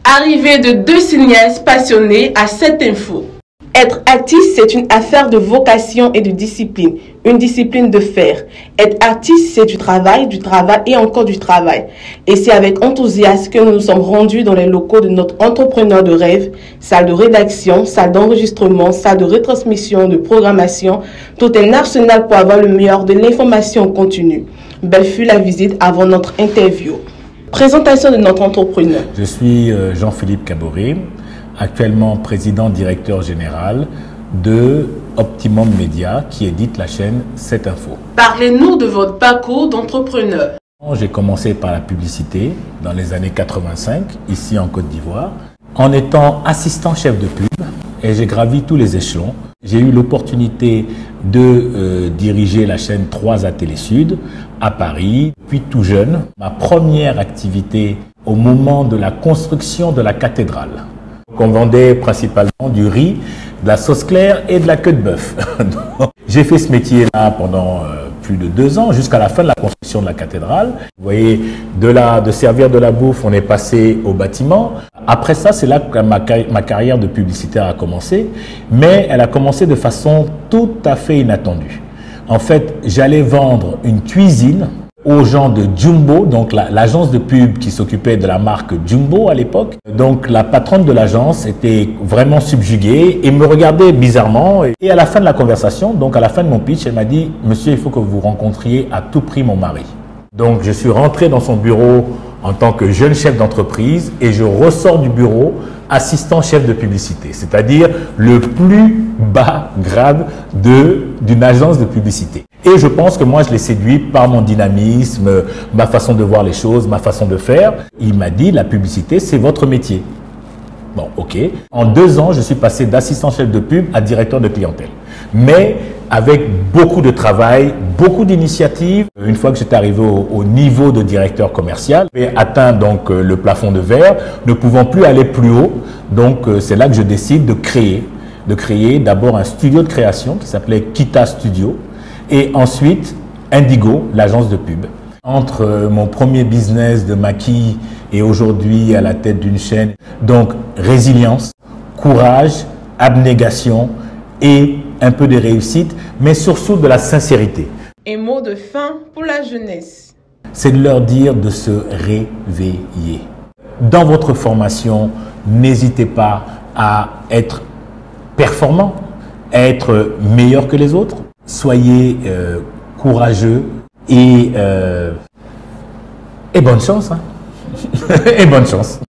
Arrivée de deux cinéastes passionnés à cette info. Être artiste, c'est une affaire de vocation et de discipline, une discipline de fer. Être artiste, c'est du travail et encore du travail. Et c'est avec enthousiasme que nous nous sommes rendus dans les locaux de notre entrepreneur de rêve, salle de rédaction, salle d'enregistrement, salle de retransmission, de programmation, tout un arsenal pour avoir le meilleur de l'information continue. Belle fut la visite avant notre interview. Présentation de notre entrepreneur. Je suis Jean-Philippe Caboret, actuellement président-directeur général de Optimum Media qui édite la chaîne 7Info. Parlez-nous de votre parcours d'entrepreneur. J'ai commencé par la publicité dans les années 85, ici en Côte d'Ivoire, en étant assistant chef de pub et j'ai gravi tous les échelons. J'ai eu l'opportunité de diriger la chaîne 3 à Télé-Sud à Paris. Puis tout jeune, ma première activité au moment de la construction de la cathédrale. On vendait principalement du riz, de la sauce claire et de la queue de bœuf. J'ai fait ce métier-là pendant plus de 2 ans, jusqu'à la fin de la construction de la cathédrale. Vous voyez, de servir de la bouffe, on est passé au bâtiment. Après ça, c'est là que ma carrière de publicitaire a commencé, mais elle a commencé de façon tout à fait inattendue. En fait, j'allais vendre une cuisine aux gens de Jumbo, donc l'agence de pub qui s'occupait de la marque Jumbo à l'époque. Donc la patronne de l'agence était vraiment subjuguée et me regardait bizarrement. Et à la fin de la conversation, donc à la fin de mon pitch, elle m'a dit « Monsieur, il faut que vous rencontriez à tout prix mon mari ». Donc je suis rentré dans son bureau en tant que jeune chef d'entreprise et je ressors du bureau assistant chef de publicité, c'est-à-dire le plus bas grade d'une agence de publicité. Et je pense que moi, je l'ai séduit par mon dynamisme, ma façon de voir les choses, ma façon de faire. Il m'a dit, la publicité, c'est votre métier. Bon, ok. En 2 ans, je suis passé d'assistant chef de pub à directeur de clientèle. Mais avec beaucoup de travail, beaucoup d'initiatives. Une fois que j'étais arrivé au niveau de directeur commercial, j'ai atteint donc le plafond de verre, ne pouvant plus aller plus haut. Donc c'est là que je décide de créer d'abord un studio de création qui s'appelait Kita Studio et ensuite Indigo, l'agence de pub. Entre mon premier business de maquis et aujourd'hui à la tête d'une chaîne, donc résilience, courage, abnégation et un peu de réussite, mais surtout de la sincérité. Un mot de fin pour la jeunesse. C'est de leur dire de se réveiller. Dans votre formation, n'hésitez pas à être performant, à être meilleur que les autres. Soyez courageux et bonne chance. Hein. Et bonne chance.